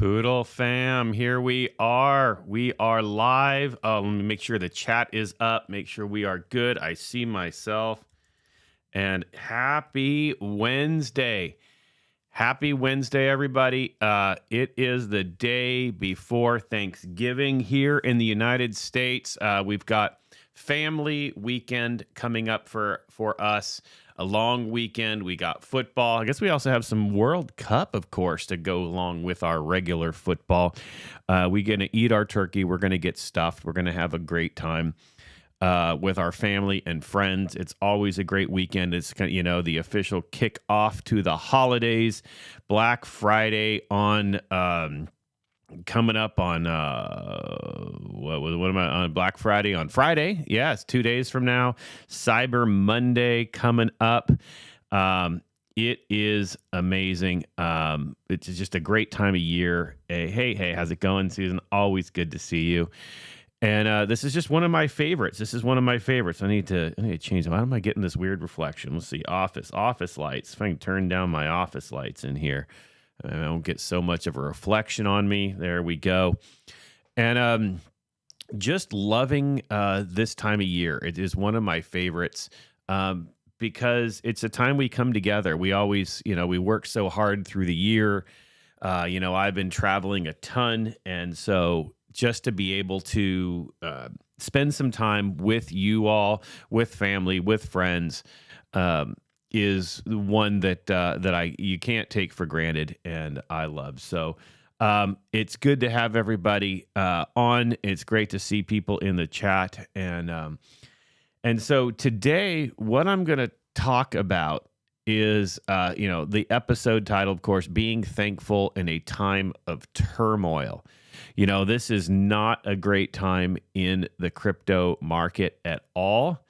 Poodle fam, here we are. We are live. Let me make sure the chat is up. Make sure we are good. I see myself. And happy Wednesday. Happy Wednesday, everybody. It is the day before Thanksgiving here in the United States. We've got family weekend coming up for us. A long weekend. We got football. I guess we also have some World Cup, of course, to go along with our regular football. We're going to eat our turkey. We're going to get stuffed. We're going to have a great time with our family and friends. It's always a great weekend. It's the official kickoff to the holidays. Black Friday on coming up on what am I on Black Friday on Friday? Yeah, it's 2 days from now. Cyber Monday coming up. It is amazing. It's just a great time of year. Hey, how's it going, Susan? Always good to see you. And this is just one of my favorites. I need to change them. How am I getting this weird reflection? Let's see. Office lights. If I can turn down my office lights in here, I don't get so much of a reflection on me. There we go. And just loving this time of year. It is one of my favorites because it's a time we come together. We always, we work so hard through the year. I've been traveling a ton. And so just to be able to spend some time with you all, with family, with friends, is one that you can't take for granted, and I love. So it's good to have everybody on. It's great to see people in the chat, and so today, what I'm going to talk about is the episode title, of course, being thankful in a time of turmoil. This is not a great time in the crypto market at all.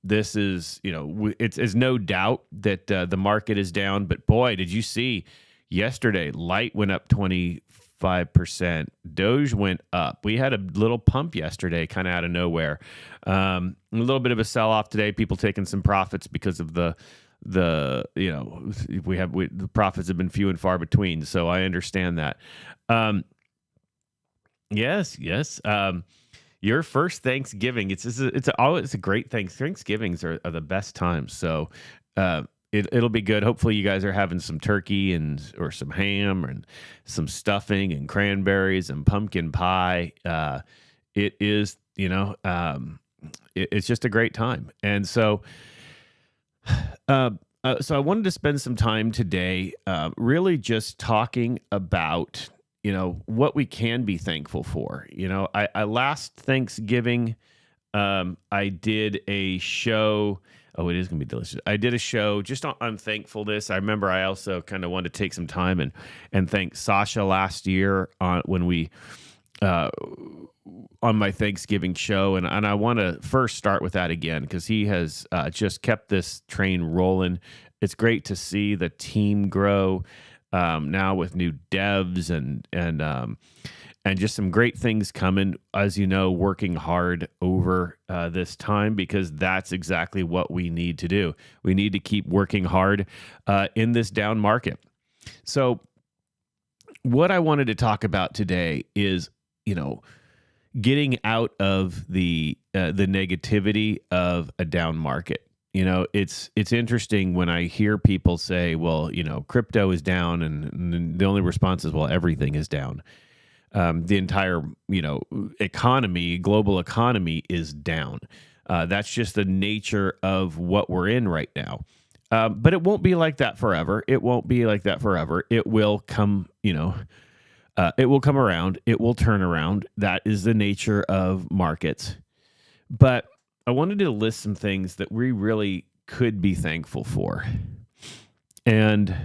This is, it's no doubt that the market is down, but boy, did you see yesterday, Light went up 25%. Doge went up. We had a little pump yesterday, kind of out of nowhere. A little bit of a sell-off today. People taking some profits because of the profits have been few and far between. So I understand that. Yes. Your first Thanksgiving. It's a great Thanksgivings are the best times. So it'll be good. Hopefully you guys are having some turkey or some ham and some stuffing and cranberries and pumpkin pie. It is, it's just a great time. And so so I wanted to spend some time today really just talking about what we can be thankful for. I last Thanksgiving, I did a show. Oh, it is going to be delicious. I did a show just on thankfulness. I remember I also kind of wanted to take some time and thank Sasha last year when we, on my Thanksgiving show. And I want to first start with that again, because he has just kept this train rolling. It's great to see the team grow. Now with new devs and just some great things coming, as you know, working hard over this time, because that's exactly what we need to do. We need to keep working hard in this down market. So what I wanted to talk about today is, getting out of the negativity of a down market. It's interesting when I hear people say, well, crypto is down, and the only response is, well, everything is down. The entire, global economy is down. That's just the nature of what we're in right now. But it won't be like that forever. It will come, it will come around. It will turn around. That is the nature of markets. But I wanted to list some things that we really could be thankful for. And,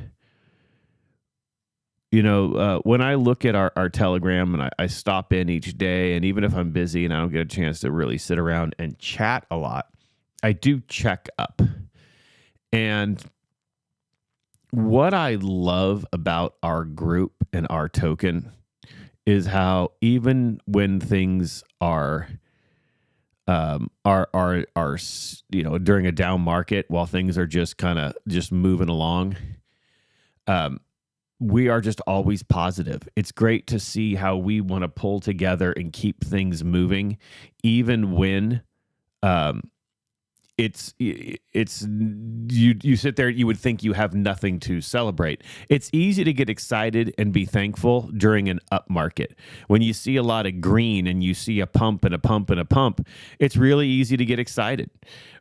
when I look at our Telegram, and I stop in each day, and even if I'm busy and I don't get a chance to really sit around and chat a lot, I do check up. And what I love about our group and our token is how even when things are during a down market, while things are just kind of moving along, we are just always positive. It's great to see how we want to pull together and keep things moving, even when um, you sit there, you would think you have nothing to celebrate. It's easy to get excited and be thankful during an up market. When you see a lot of green and you see a pump and a pump and a pump, it's really easy to get excited.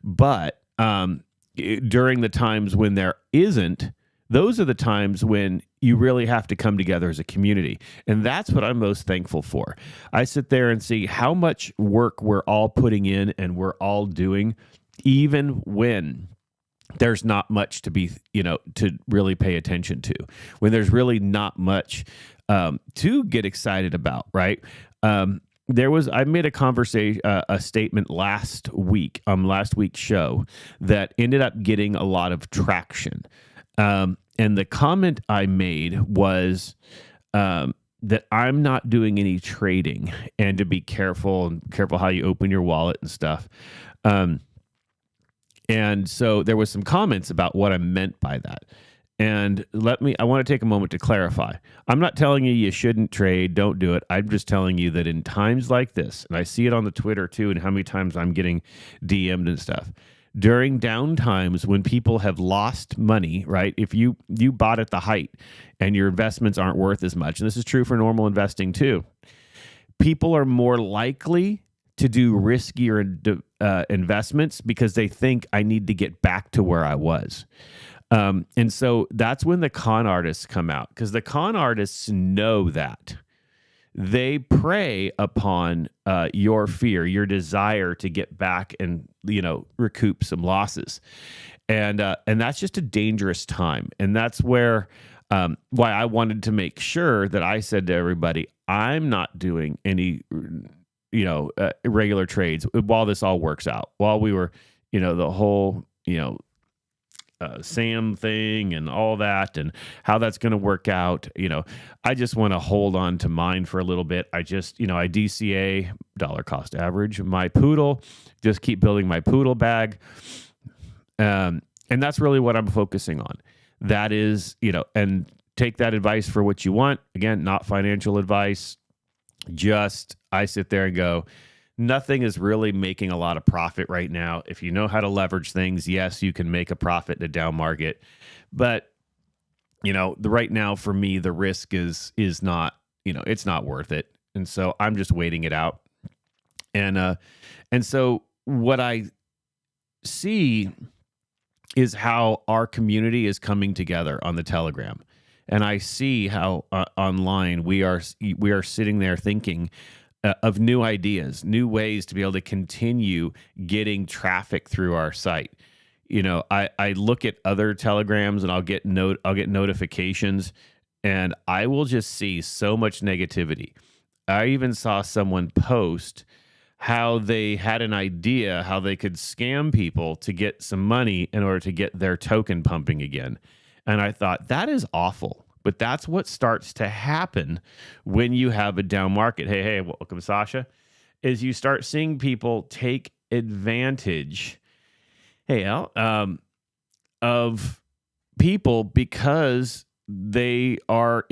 But during the times when there isn't, those are the times when you really have to come together as a community. And that's what I'm most thankful for. I sit there and see how much work we're all putting in and we're all doing, even when there's not much to be, to really pay attention to, when there's really not much to get excited about, right? I made a statement last week, last week's show, that ended up getting a lot of traction. And the comment I made was that I'm not doing any trading, and to be careful how you open your wallet and stuff. And so there was some comments about what I meant by that. And I want to take a moment to clarify. I'm not telling you shouldn't trade, don't do it. I'm just telling you that in times like this, and I see it on the Twitter too, and how many times I'm getting DM'd and stuff. During down times when people have lost money, right? If you bought at the height and your investments aren't worth as much, and this is true for normal investing too, people are more likely to do riskier investments because they think I need to get back to where I was. And so that's when the con artists come out, because the con artists know that. They prey upon your fear, your desire to get back and, recoup some losses. And that's just a dangerous time. And that's where why I wanted to make sure that I said to everybody, I'm not doing any regular trades while this all works out, while we were, the whole, SAM thing and all that and how that's going to work out. I just want to hold on to mine for a little bit. I just, I DCA, dollar cost average, my poodle, just keep building my poodle bag. And that's really what I'm focusing on. That is, and take that advice for what you want. Again, not financial advice. Just, I sit there and go, nothing is really making a lot of profit right now. If you know how to leverage things, yes, you can make a profit in a down market. But, right now for me, the risk is not, it's not worth it. And so I'm just waiting it out. And so what I see is how our community is coming together on the Telegram. And I see how online we are sitting there thinking of new ideas, new ways to be able to continue getting traffic through our site. I look at other Telegrams and I'll get notifications, and I will just see so much negativity. I even saw someone post how they had an idea how they could scam people to get some money in order to get their token pumping again. And I thought, that is awful. But that's what starts to happen when you have a down market. Hey, welcome, Sasha. Is you start seeing people take advantage, of people because they are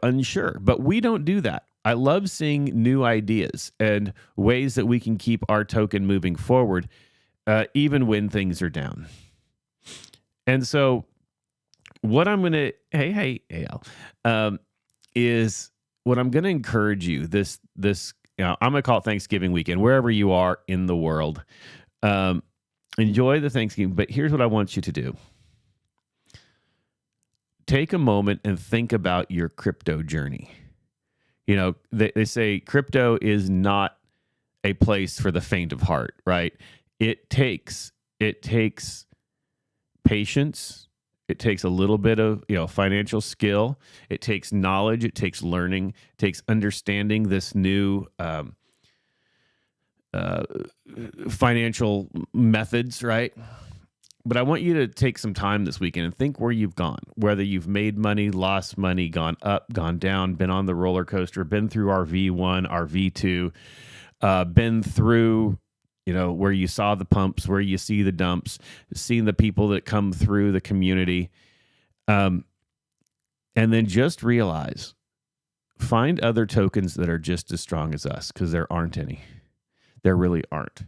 unsure. But we don't do that. I love seeing new ideas and ways that we can keep our token moving forward, even when things are down. And so what I'm going to, is what I'm going to encourage you this, I'm going to call it Thanksgiving weekend, wherever you are in the world. Enjoy the Thanksgiving, but here's what I want you to do. Take a moment and think about your crypto journey. They say crypto is not a place for the faint of heart, right? It takes patience. It takes a little bit of, financial skill. It takes knowledge. It takes learning. It takes understanding this new financial methods, right? But I want you to take some time this weekend and think where you've gone, whether you've made money, lost money, gone up, gone down, been on the roller coaster, been through our V1, our V2, been through where you saw the pumps, where you see the dumps, seeing the people that come through the community. And then just realize, find other tokens that are just as strong as us, because there aren't any. There really aren't.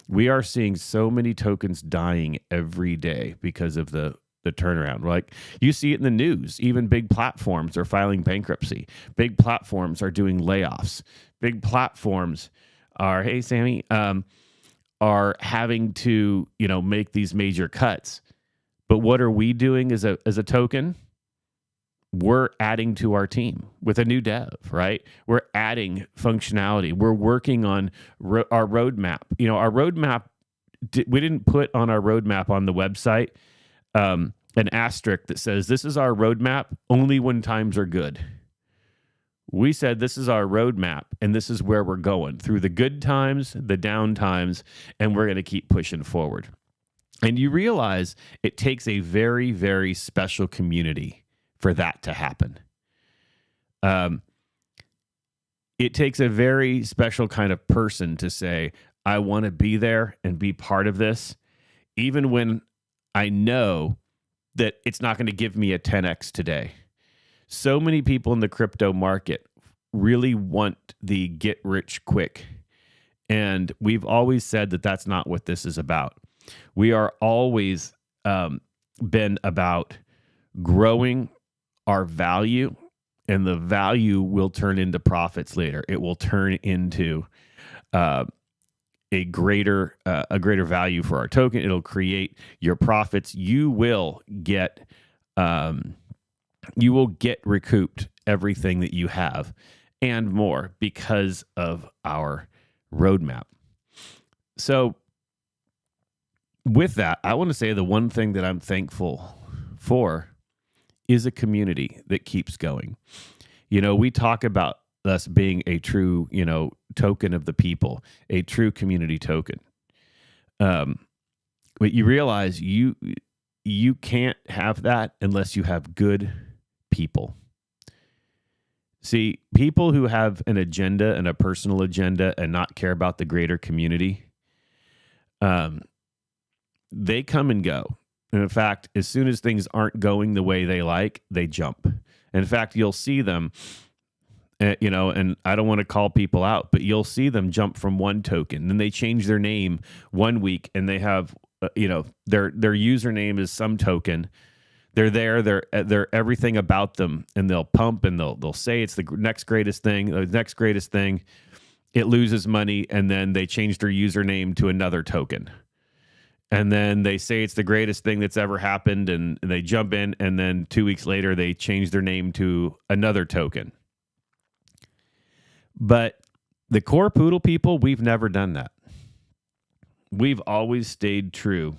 We are seeing so many tokens dying every day because of the turnaround. Like, you see it in the news. Even big platforms are filing bankruptcy. Big platforms are doing layoffs. Big platforms are, hey, Sammy, are having to, make these major cuts. But what are we doing as a token? We're adding to our team with a new dev, right? We're adding functionality. We're working on our roadmap. Our roadmap, we didn't put on our roadmap on the website an asterisk that says, this is our roadmap only when times are good. We said, this is our roadmap, and this is where we're going through the good times, the down times, and we're going to keep pushing forward. And you realize it takes a very, very special community for that to happen. It takes a very special kind of person to say, I want to be there and be part of this, even when I know that it's not going to give me a 10x today. So many people in the crypto market really want the get rich quick. And we've always said that that's not what this is about. We are always been about growing our value, and the value will turn into profits later. It will turn into a greater value for our token. It'll create your profits. You will get recouped everything that you have and more because of our roadmap. So with that, I want to say the one thing that I'm thankful for is a community that keeps going. We talk about us being a true, token of the people, a true community token. But you realize you can't have that unless you have good people. See, people who have an agenda and a personal agenda and not care about the greater community, they come and go. And in fact, as soon as things aren't going the way they like, they jump. In fact, you'll see them, and I don't want to call people out, but you'll see them jump from one token. Then they change their name one week, and they have, their username is some token. They're there. They're everything about them, and they'll pump and they'll say it's the next greatest thing. The next greatest thing. It loses money, and then they change their username to another token. And then they say it's the greatest thing that's ever happened, and they jump in, and then 2 weeks later, they change their name to another token. But the core Poodle people, we've never done that. We've always stayed true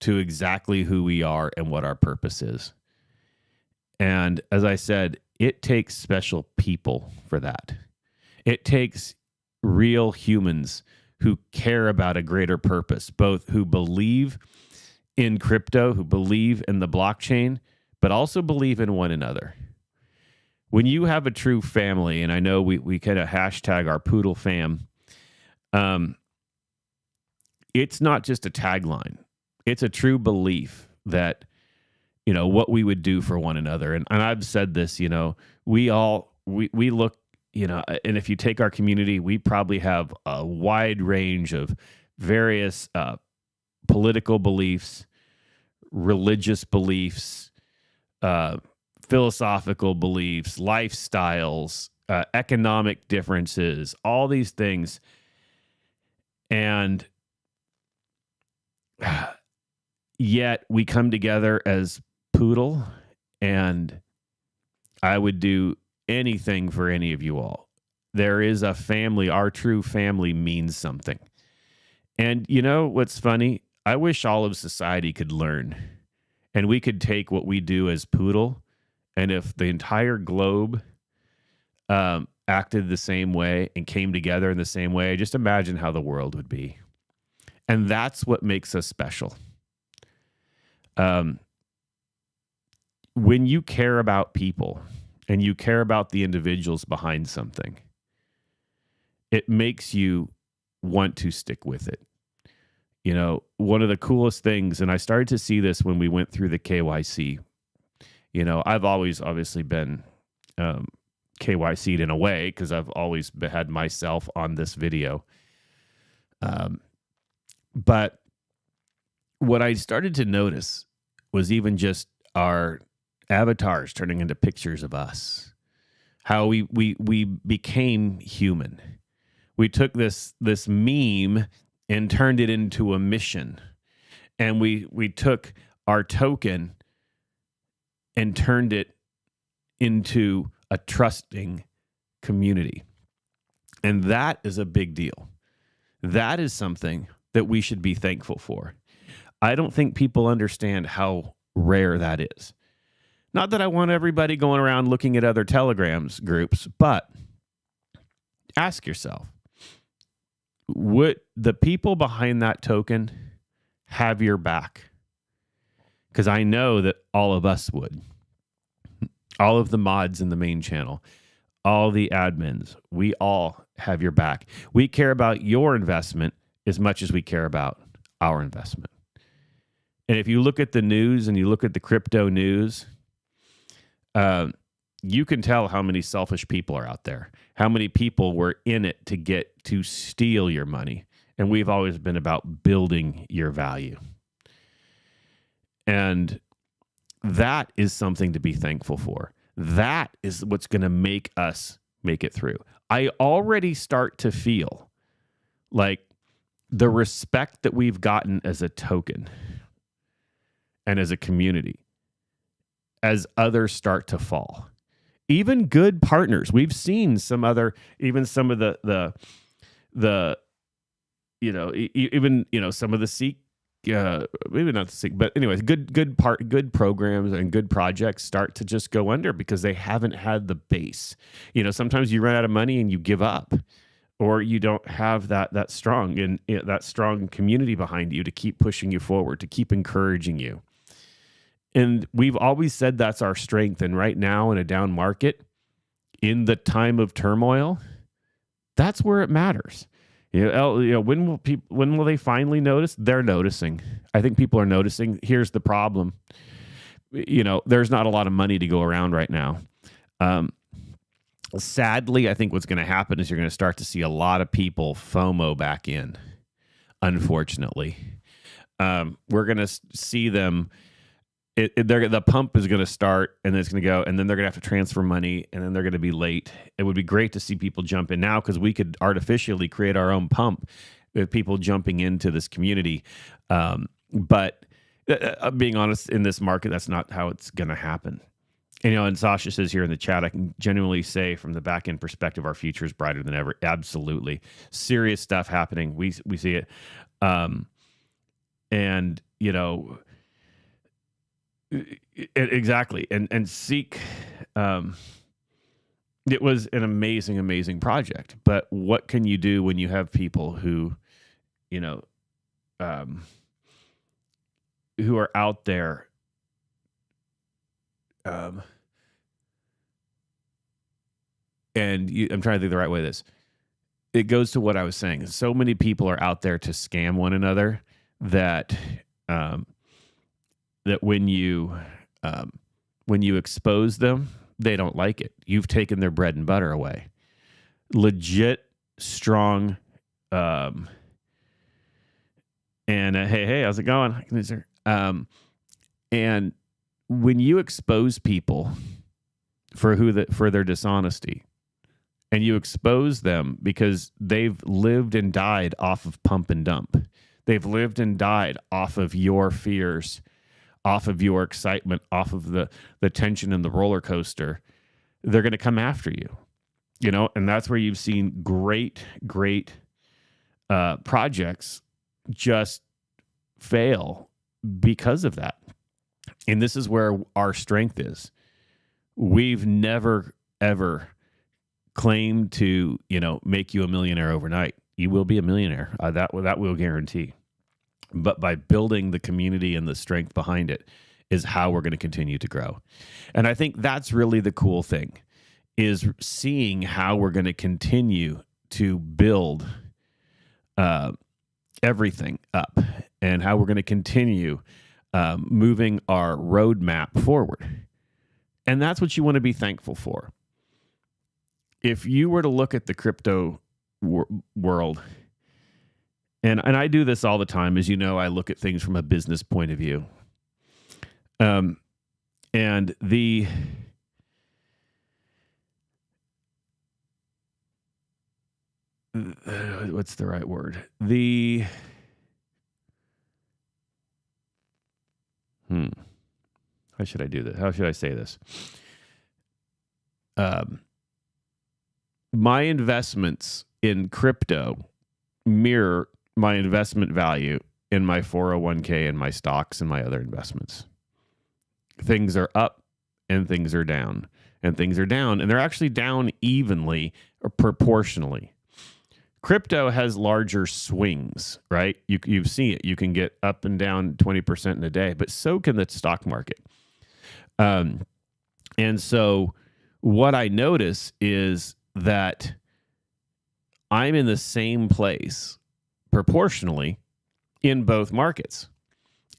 to exactly who we are and what our purpose is. And as I said, it takes special people for that. It takes real humans who care about a greater purpose, both who believe in crypto, who believe in the blockchain, but also believe in one another. When you have a true family, and I know we kind of hashtag our Poodle fam, it's not just a tagline. It's a true belief that, what we would do for one another. And I've said this, we look, and if you take our community, we probably have a wide range of various political beliefs, religious beliefs, philosophical beliefs, lifestyles, economic differences, all these things. And yet we come together as Poodle, and I would do anything for any of you all. There is a family. Our true family means something. And what's funny? I wish all of society could learn, and we could take what we do as Poodle, and if the entire globe acted the same way and came together in the same way, just imagine how the world would be. And that's what makes us special. When you care about people and you care about the individuals behind something, it makes you want to stick with it. One of the coolest things, and I started to see this when we went through the KYC, I've always obviously been KYC'd in a way because I've always had myself on this video. But what I started to notice was even just our avatars turning into pictures of us, how we became human. We took this meme and turned it into a mission. And we took our token and turned it into a trusting community. And that is a big deal. That is something that we should be thankful for. I don't think people understand how rare that is. Not that I want everybody going around looking at other Telegrams groups, but ask yourself, would the people behind that token have your back? Because I know that all of us would. All of the mods in the main channel, all the admins, we all have your back. We care about your investment as much as we care about our investment. And if you look at the news and you look at the crypto news, you can tell how many selfish people are out there, how many people were in it to steal your money. And we've always been about building your value. And that is something to be thankful for. That is what's going to make us make it through. I already start to feel like the respect that we've gotten as a token and as a community, as others start to fall. Even good partners. We've seen some of the some of the Seek, maybe not the Seek, but anyways, good programs and good projects start to just go under because they haven't had the base. Sometimes you run out of money and you give up, or you don't have that strong community behind you to keep pushing you forward, to keep encouraging you. And we've always said that's our strength. And right now in a down market, in the time of turmoil, that's where it matters. When will they finally notice? They're noticing. I think people are noticing. Here's the problem. There's not a lot of money to go around right now. Sadly, I think what's going to happen is you're going to start to see a lot of people FOMO back in, unfortunately. We're going to see them. The pump is going to start, and then it's going to go, and then they're going to have to transfer money, and then they're going to be late. It would be great to see people jump in now because we could artificially create our own pump with people jumping into this community. But being honest, in this market, that's not how it's going to happen. And Sasha says here in the chat, I can genuinely say from the back end perspective, our future is brighter than ever. Absolutely. Serious stuff happening. We see it. Exactly. And Seek, it was an amazing project. But what can you do when you have people who are out there I'm trying to think the right way of this. It goes to what I was saying. So many people are out there to scam one another that when you expose them, they don't like it. You've taken their bread and butter away. Legit, strong, and hey, how's it going? And when you expose people for their dishonesty, and you expose them because they've lived and died off of pump and dump, they've lived and died off of your fears, off of your excitement, off of the tension and the roller coaster, they're going to come after you, and that's where you've seen great projects just fail because of that. And this is where our strength is. We've never, ever claimed to, make you a millionaire overnight. You will be a millionaire. That will guarantee. But by building the community and the strength behind it is how we're going to continue to grow. And I think that's really the cool thing, is seeing how we're going to continue to build everything up and how we're going to continue moving our roadmap forward. And that's what you want to be thankful for. If you were to look at the crypto world, and I do this all the time, as you know, I look at things from a business point of view. And the what's the right word? How should I do this? How should I say this? My investments in crypto mirror my investment value in my 401k and my stocks and my other investments. Things are up and things are down, and things are down, and they're actually down evenly or proportionally. Crypto has larger swings, right? You've seen it. You can get up and down 20% in a day, but so can the stock market. And so what I notice is that I'm in the same place proportionally in both markets.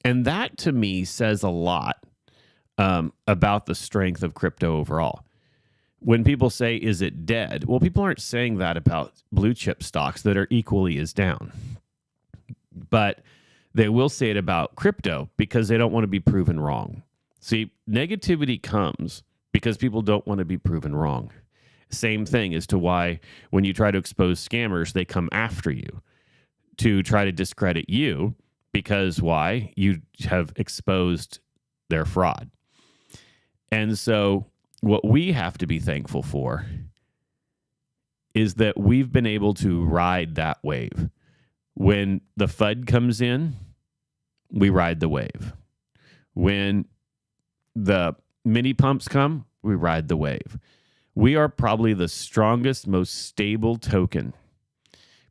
And that to me says a lot about the strength of crypto overall. When people say, is it dead? Well, people aren't saying that about blue chip stocks that are equally as down. But they will say it about crypto because they don't want to be proven wrong. See, negativity comes because people don't want to be proven wrong. Same thing as to why when you try to expose scammers, they come after you to try to discredit you because why? You have exposed their fraud. And so what we have to be thankful for is that we've been able to ride that wave. When the FUD comes in, we ride the wave. When the mini pumps come, we ride the wave. We are probably the strongest, most stable token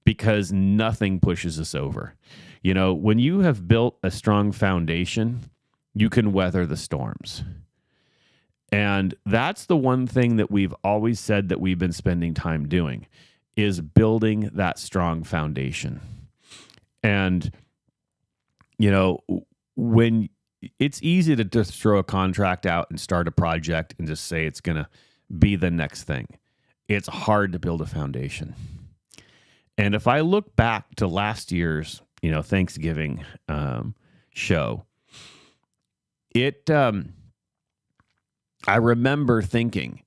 because nothing pushes us over. You know, when you have built a strong foundation, you can weather the storms. And that's the one thing that we've always said that we've been spending time doing is building that strong foundation. And, you know, when it's easy to just throw a contract out and start a project and just say it's going to be the next thing. It's hard to build a foundation. And if I look back to last year's, you know, Thanksgiving show, I remember thinking,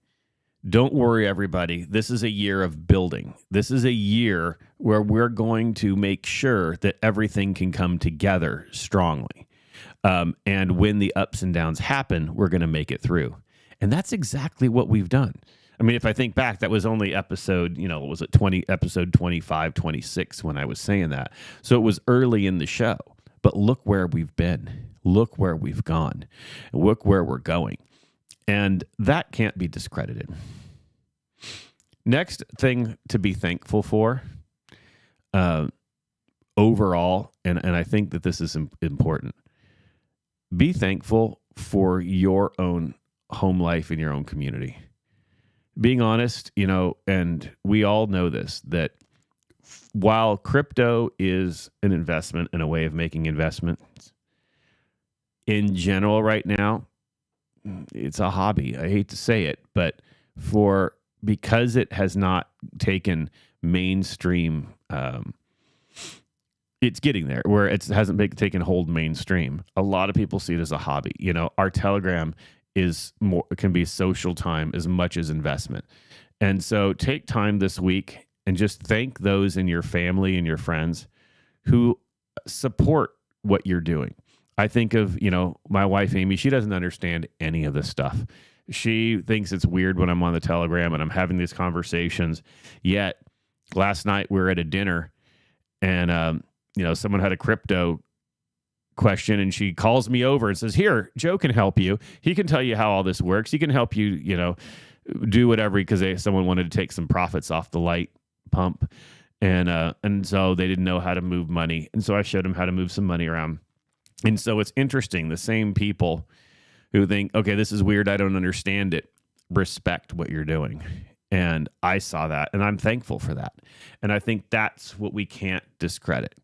don't worry, everybody. This is a year of building. This is a year where we're going to make sure that everything can come together strongly. And when the ups and downs happen, we're going to make it through. And that's exactly what we've done. I mean, if I think back, that was only episode, you know, was it episode 25, 26 when I was saying that. So it was early in the show. But look where we've been. Look where we've gone. Look where we're going. And that can't be discredited. Next thing to be thankful for overall, and I think that this is important, be thankful for your own home life in your own community. Being honest, you know, and we all know this, that while crypto is an investment and a way of making investments, in general right now, it's a hobby. I hate to say it, but because it has not taken mainstream, it's getting there where it hasn't taken hold mainstream. A lot of people see it as a hobby. You know, our Telegram can be social time as much as investment. And so take time this week and just thank those in your family and your friends who support what you're doing. I think of, you know, my wife, Amy, she doesn't understand any of this stuff. She thinks it's weird when I'm on the Telegram and I'm having these conversations. Yet last night we were at a dinner and, you know, someone had a crypto question and she calls me over and says, here, Joe can help you. He can tell you how all this works. He can help you, you know, do whatever because someone wanted to take some profits off the light pump. And so they didn't know how to move money. And so I showed them how to move some money around. And so it's interesting. The same people who think, okay, this is weird, I don't understand it, respect what you're doing. And I saw that, and I'm thankful for that. And I think that's what we can't discredit.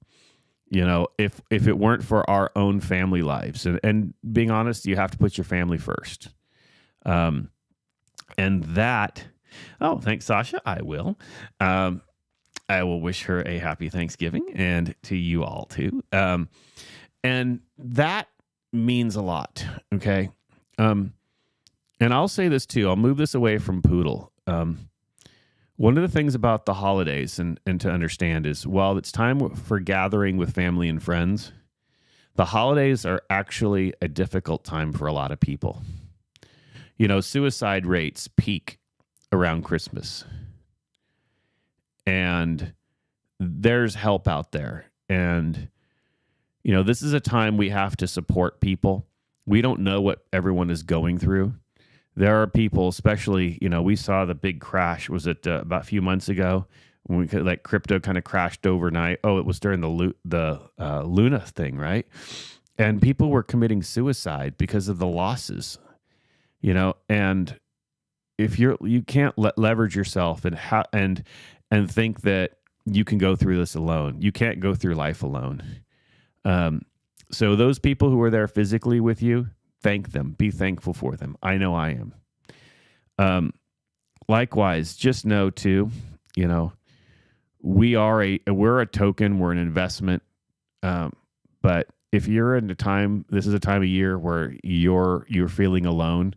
You know, if it weren't for our own family lives, and being honest, you have to put your family first. And that, oh, thanks, Sasha. I will. I will wish her a happy Thanksgiving, and to you all too. And that means a lot. Okay. And I'll say this too. I'll move this away from Poodle. One of the things about the holidays and to understand is while it's time for gathering with family and friends, the holidays are actually a difficult time for a lot of people. You know, suicide rates peak around Christmas. And there's help out there. And, you know, this is a time we have to support people. We don't know what everyone is going through. There are people, especially, you know, we saw the big crash, was it about a few months ago, when we could, like, crypto kind of crashed overnight. Oh, it was during the Luna thing, right? And people were committing suicide because of the losses, you know. And if you can't leverage yourself and think that you can go through this alone. You can't go through life alone. So those people who are there physically with you, thank them. Be thankful for them. I know I am. Likewise, just know too, you know, we're a token, we're an investment. But if you're in a time, this is a time of year where you're feeling alone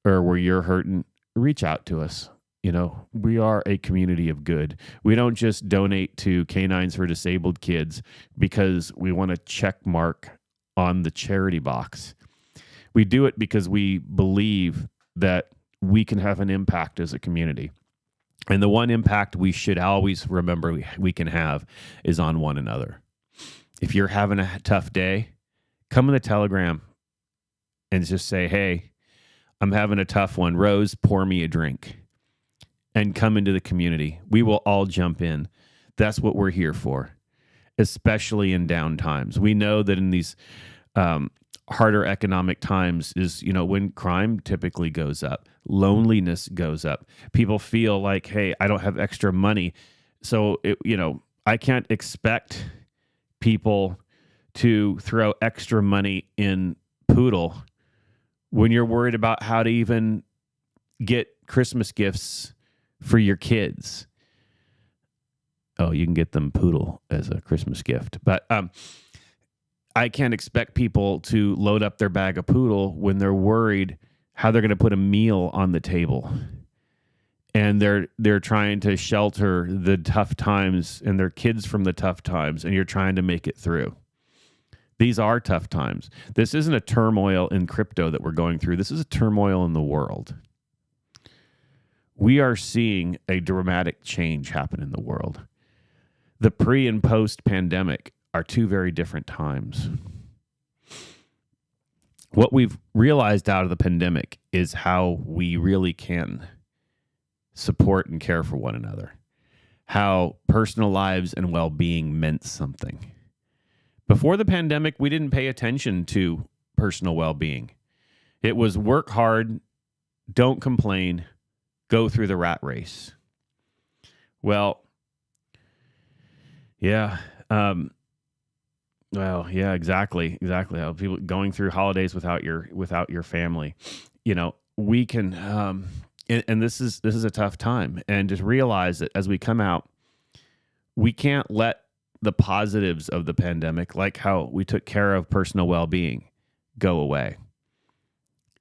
or where you're hurting, reach out to us. You know, we are a community of good. We don't just donate to Canines for Disabled Kids because we want a check mark on the charity box. We do it because we believe that we can have an impact as a community. And the one impact we should always remember we can have is on one another. If you're having a tough day, come in the Telegram and just say, hey, I'm having a tough one. Rose, pour me a drink. And come into the community. We will all jump in. That's what we're here for, especially in down times. We know that in these harder economic times is, you know, when crime typically goes up, loneliness goes up. People feel like, hey, I don't have extra money. So, you know, I can't expect people to throw extra money in Poodle when you're worried about how to even get Christmas gifts for your kids. Oh, you can get them Poodle as a Christmas gift. But I can't expect people to load up their bag of Poodle when they're worried how they're going to put a meal on the table. And they're trying to shelter the tough times and their kids from the tough times, and you're trying to make it through. These are tough times. This isn't a turmoil in crypto that we're going through. This is a turmoil in the world. We are seeing a dramatic change happen in the world. The pre and post pandemic are two very different times. What we've realized out of the pandemic is how we really can support and care for one another, how personal lives and well-being meant something. Before the pandemic, we didn't pay attention to personal well-being. It was work hard, don't complain, go through the rat race. Well, yeah. Well, yeah, exactly. People going through holidays without your family. You know, we can, and this is a tough time. And just realize that as we come out, we can't let the positives of the pandemic, like how we took care of personal well-being, go away.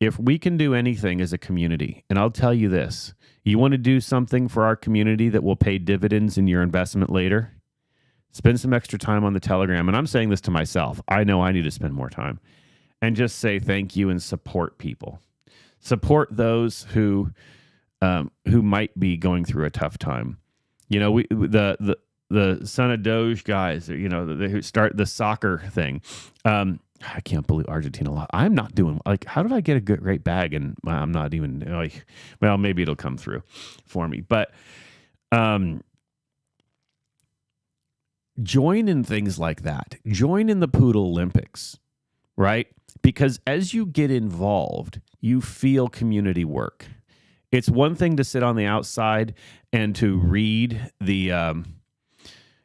If we can do anything as a community, and I'll tell you this, you want to do something for our community that will pay dividends in your investment later, spend some extra time on the Telegram. And I'm saying this to myself. I know I need to spend more time. And just say thank you and support people. Support those who might be going through a tough time. You know, the son of DOGE guys, you know, who start the soccer thing. I can't believe Argentina. I'm not doing, like, how did I get a great bag and I'm not even, like, well, maybe it'll come through for me. But join in things like that. Join in the Poodle Olympics, right? Because as you get involved, you feel community work. It's one thing to sit on the outside and to read the,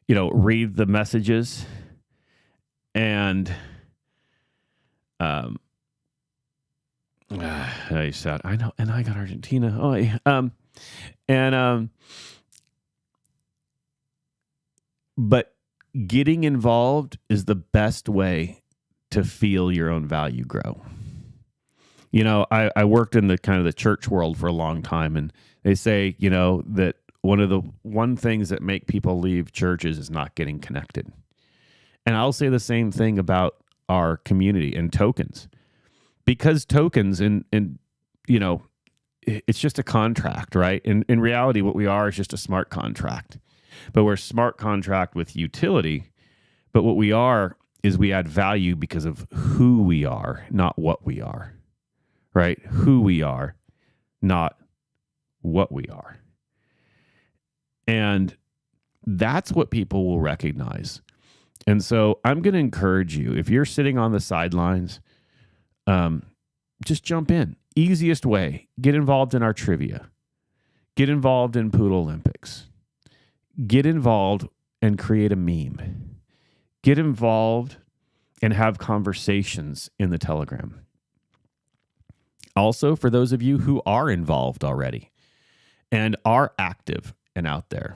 read the messages and I said, I know, and I got Argentina. Oh, yeah. And but getting involved is the best way to feel your own value grow. You know, I worked in the kind of the church world for a long time, and they say, you know, that one things that make people leave churches is not getting connected. And I'll say the same thing about our community and tokens, because tokens and you know, it's just a contract, right? In reality, what we are is just a smart contract, but we're a smart contract with utility. But what we are is we add value because of who we are, not what we are, right? Who we are, not what we are. And that's what people will recognize. And so I'm going to encourage you, if you're sitting on the sidelines, just jump in. Easiest way, get involved in our trivia. Get involved in Poodle Olympics. Get involved and create a meme. Get involved and have conversations in the Telegram. Also, for those of you who are involved already and are active and out there,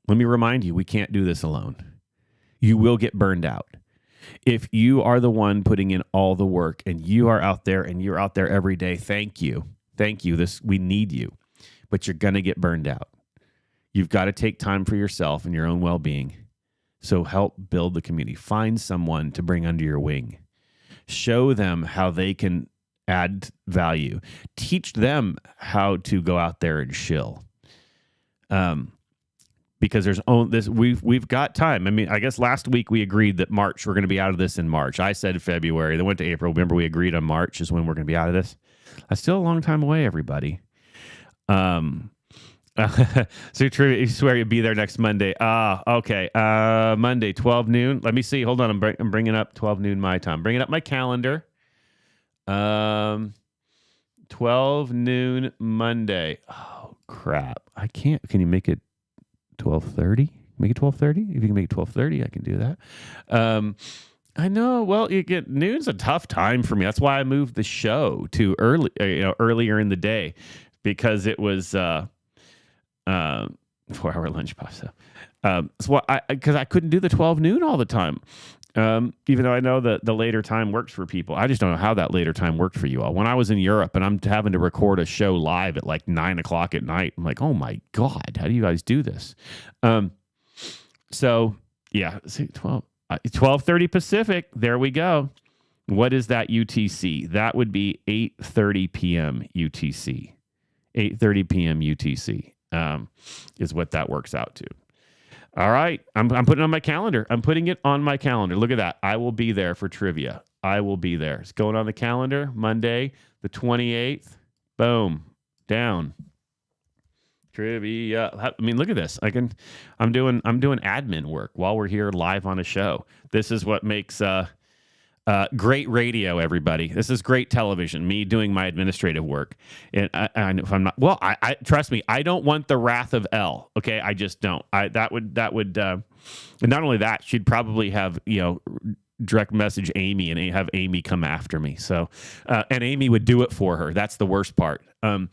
let me remind you, we can't do this alone. You will get burned out. If you are the one putting in all the work and you are out there and you're out there every day, thank you. Thank you. We need you, but you're going to get burned out. You've got to take time for yourself and your own well-being. So help build the community. Find someone to bring under your wing. Show them how they can add value. Teach them how to go out there and shill. Because we've got time. I mean, I guess last week we agreed that March, we're going to be out of this in March. I said February. Then went to April. Remember, we agreed on March is when we're going to be out of this. That's still a long time away, everybody. So you swear you'll be there next Monday. Okay. Monday, 12 noon. Let me see. Hold on. I'm bringing up 12 noon my time. Bringing up my calendar. 12 noon Monday. Oh, crap. I can't. Can you make it 12:30? Make it 12:30? If you can make it 12:30, I can do that. I know. Well, noon's a tough time for me. That's why I moved the show to earlier in the day, because it was 4-hour lunch pasta. So because I couldn't do the 12 noon all the time. Even though I know that the later time works for people. I just don't know how that later time worked for you all. When I was in Europe and I'm having to record a show live at like 9:00 at night, I'm like, oh my God, how do you guys do this? So yeah, 12:30 Pacific. There we go. What is that UTC? That would be 8:30 p.m. UTC. 8:30 p.m. UTC is what that works out to. All right. I'm putting it on my calendar. I'm putting it on my calendar. Look at that. I will be there for trivia. I will be there. It's going on the calendar. Monday, the 28th. Boom. Down. Trivia. I mean, look at this. I'm doing admin work while we're here live on a show. This is what makes great radio, everybody. This is great television. Me doing my administrative work, and if I'm not, well, I trust me. I don't want the wrath of Elle. Okay, I just don't. That would. And not only that, she'd probably have direct message Amy and have Amy come after me. So, and Amy would do it for her. That's the worst part. And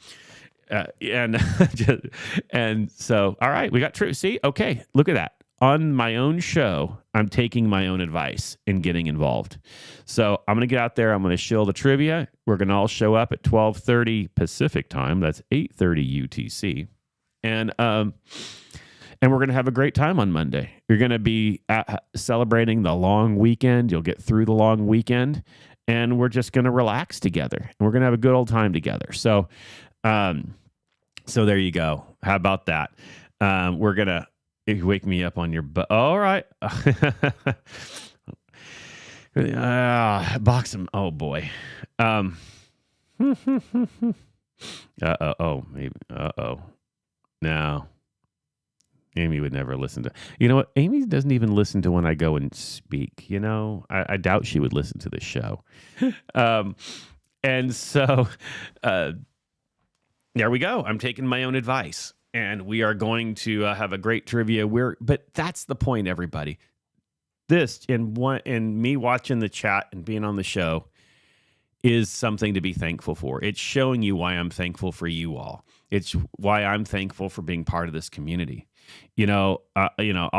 so, all right, we got true. See, okay, look at that. On my own show, I'm taking my own advice and getting involved. So I'm going to get out there. I'm going to shill the trivia. We're going to all show up at 12:30 Pacific time. That's 8:30 UTC. And we're going to have a great time on Monday. You're going to be celebrating the long weekend. You'll get through the long weekend, and we're just going to relax together. And we're going to have a good old time together. So there you go. How about that? We're going to... If you wake me up on your butt. All right. Box him. Oh, boy. Maybe. No. Amy would never listen to... You know what? Amy doesn't even listen to when I go and speak. I doubt she would listen to the show. And so there we go. I'm taking my own advice. And we are going to have a great trivia. But that's the point, everybody. This and me watching the chat and being on the show is something to be thankful for. It's showing you why I'm thankful for you all. It's why I'm thankful for being part of this community. I'll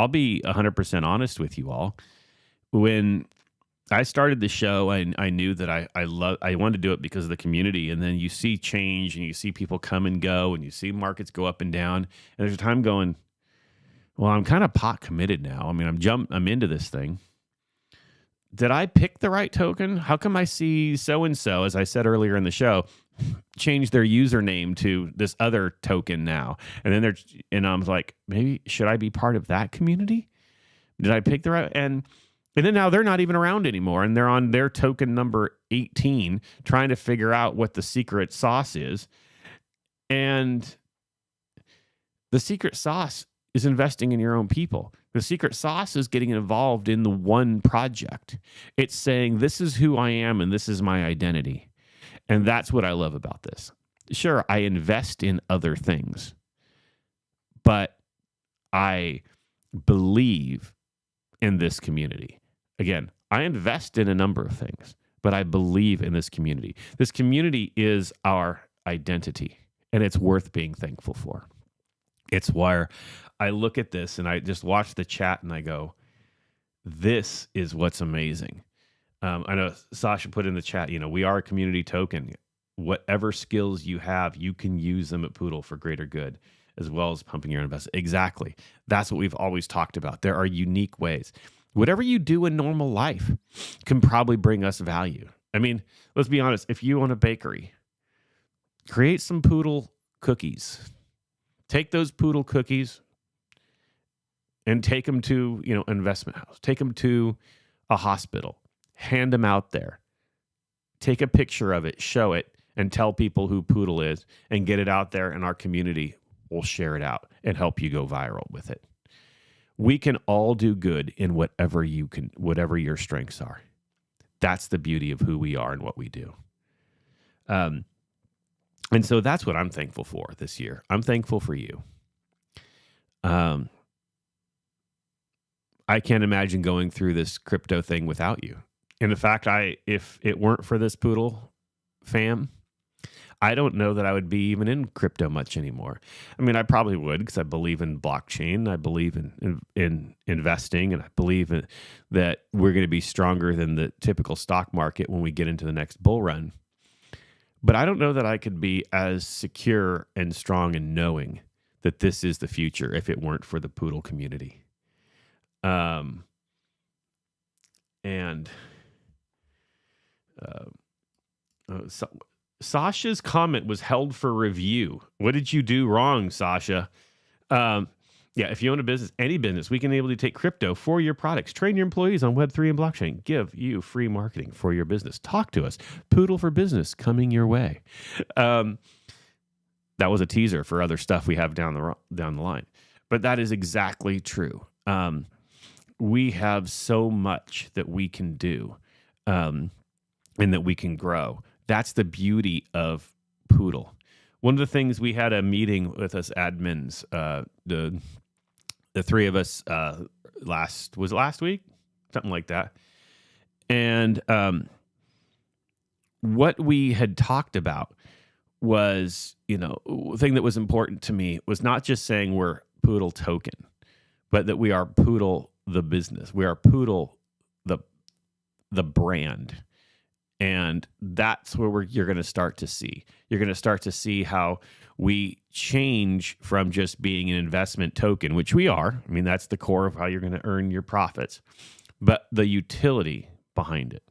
be 100% honest with you all. When I started the show, I knew that I wanted to do it because of the community. And then you see change and you see people come and go and you see markets go up and down. And there's a time going, well, I'm kind of pot committed now. I mean, I'm into this thing. Did I pick the right token? How come I see so-and-so, as I said earlier in the show, change their username to this other token now? And I'm like, maybe should I be part of that community? Did I pick the right? And then now they're not even around anymore, and they're on their token number 18 trying to figure out what the secret sauce is. And the secret sauce is investing in your own people. The secret sauce is getting involved in the one project. It's saying, this is who I am and this is my identity. And that's what I love about this. Sure, I invest in other things, but I believe in this community. Again, I invest in a number of things, but I believe in this community. This community is our identity, and it's worth being thankful for. It's where I look at this and I just watch the chat and I go, this is what's amazing. I know Sasha put in the chat, we are a community token. Whatever skills you have, you can use them at Poodle for greater good, as well as pumping your investment. Exactly. That's what we've always talked about. There are unique ways. Whatever you do in normal life can probably bring us value. I mean, let's be honest. If you own a bakery, create some Poodle cookies. Take those Poodle cookies and take them to, investment house. Take them to a hospital. Hand them out there. Take a picture of it, show it, and tell people who Poodle is, and get it out there, and our community will share it out and help you go viral with it. We can all do good in whatever your strengths are. That's the beauty of who we are and what we do. And so that's what I'm thankful for this year. I'm thankful for you. I can't imagine going through this crypto thing without you. And in fact, if it weren't for this Poodle fam, I don't know that I would be even in crypto much anymore. I mean, I probably would, because I believe in blockchain. I believe in investing, and I believe that we're going to be stronger than the typical stock market when we get into the next bull run. But I don't know that I could be as secure and strong in knowing that this is the future if it weren't for the Poodle community. Sasha's comment was held for review. What did you do wrong, Sasha? If you own a business, any business, we can enable you to take crypto for your products. Train your employees on Web3 and blockchain. Give you free marketing for your business. Talk to us. Poodle for Business coming your way. That was a teaser for other stuff we have down the line. But that is exactly true. We have so much that we can do and that we can grow. That's the beauty of Poodle. One of the things, we had a meeting with us admins, the three of us, last week? Something like that. And what we had talked about was, the thing that was important to me was not just saying we're Poodle token, but that we are Poodle the business. We are Poodle the brand. And that's where you're going to start to see. You're going to start to see how we change from just being an investment token, which we are. I mean, that's the core of how you're going to earn your profits, but the utility behind it,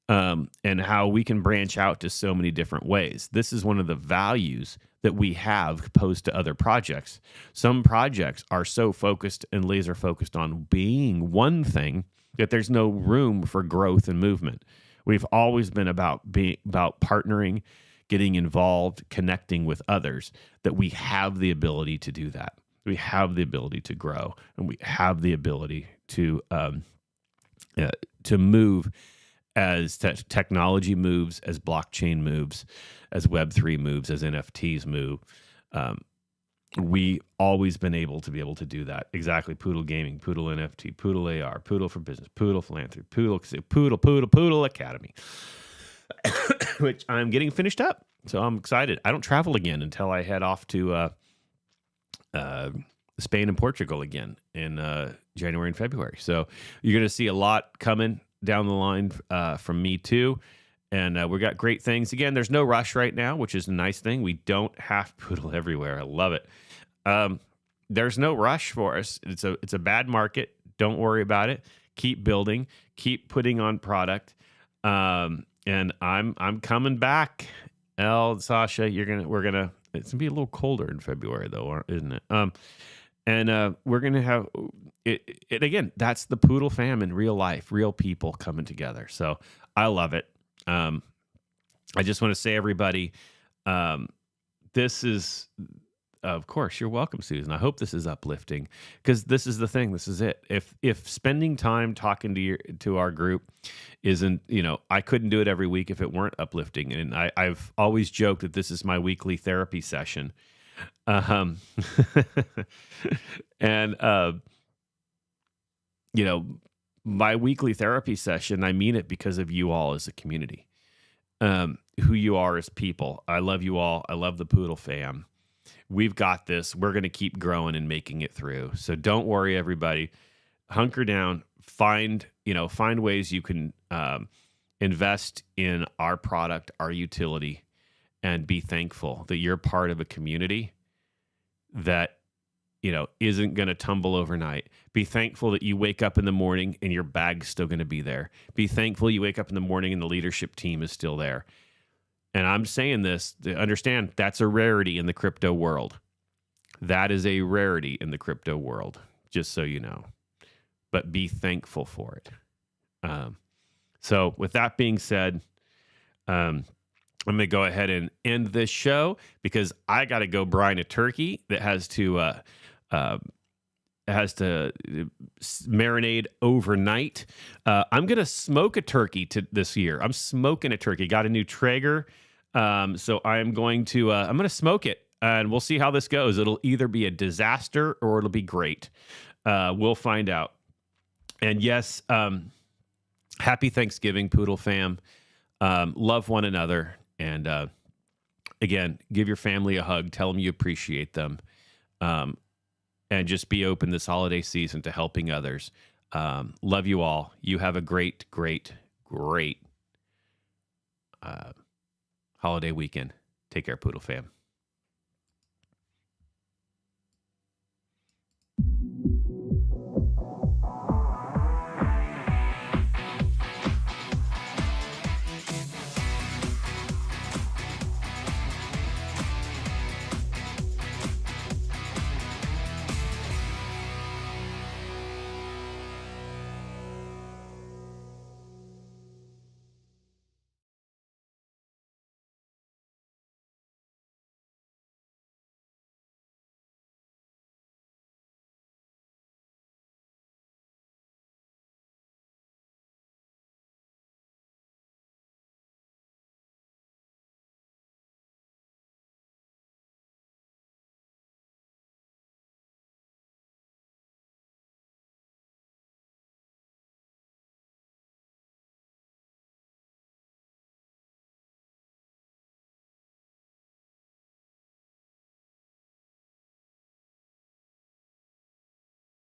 and how we can branch out to so many different ways. This is one of the values that we have opposed to other projects. Some projects are so focused and laser focused on being one thing that there's no room for growth and movement. We've always been about partnering, getting involved, connecting with others, that we have the ability to do that. We have the ability to grow, and we have the ability to move as technology moves, as blockchain moves, as Web3 moves, as NFTs move. We always been able to do that. Exactly. Poodle Gaming, Poodle NFT, Poodle AR, Poodle for Business, Poodle Philanthropy, Poodle Academy. which I'm getting finished up. So I'm excited. I don't travel again until I head off to Spain and Portugal again in January and February. So you're going to see a lot coming down the line from me too. And we got great things. Again, there's no rush right now, which is a nice thing. We don't have Poodle everywhere. I love it. There's no rush for us. It's a bad market. Don't worry about it. Keep building. Keep putting on product. And I'm coming back. Sasha, we're gonna. It's gonna be a little colder in February though, isn't it? And we're gonna have it again. That's the Poodle fam in real life, real people coming together. So I love it. I just want to say, everybody, this is, of course, you're welcome, Susan. I hope this is uplifting, because this is the thing. This is it. If spending time talking to our group isn't, I couldn't do it every week if it weren't uplifting. And I've always joked that this is my weekly therapy session. And my weekly therapy session, I mean it because of you all as a community, who you are as people. I love you all. I love the Poodle fam. We've got this. We're going to keep growing and making it through. So don't worry, everybody. Hunker down. Find ways you can invest in our product, our utility, and be thankful that you're part of a community that isn't going to tumble overnight. Be thankful that you wake up in the morning and your bag's still going to be there. Be thankful you wake up in the morning and the leadership team is still there. And I'm saying this to understand that's a rarity in the crypto world. That is a rarity in the crypto world, just so you know. But be thankful for it. So with that being said, I'm going to go ahead and end this show, because I got to go brine a turkey that has to marinate overnight. I'm going to smoke a turkey this year. I'm smoking a turkey. Got a new Traeger. So I'm going to smoke it, and we'll see how this goes. It'll either be a disaster or it'll be great. We'll find out. And yes, happy Thanksgiving, Poodle fam. Love one another. And again, give your family a hug. Tell them you appreciate them. And just be open this holiday season to helping others. Love you all. You have a great, great, great holiday weekend. Take care, Poodle fam.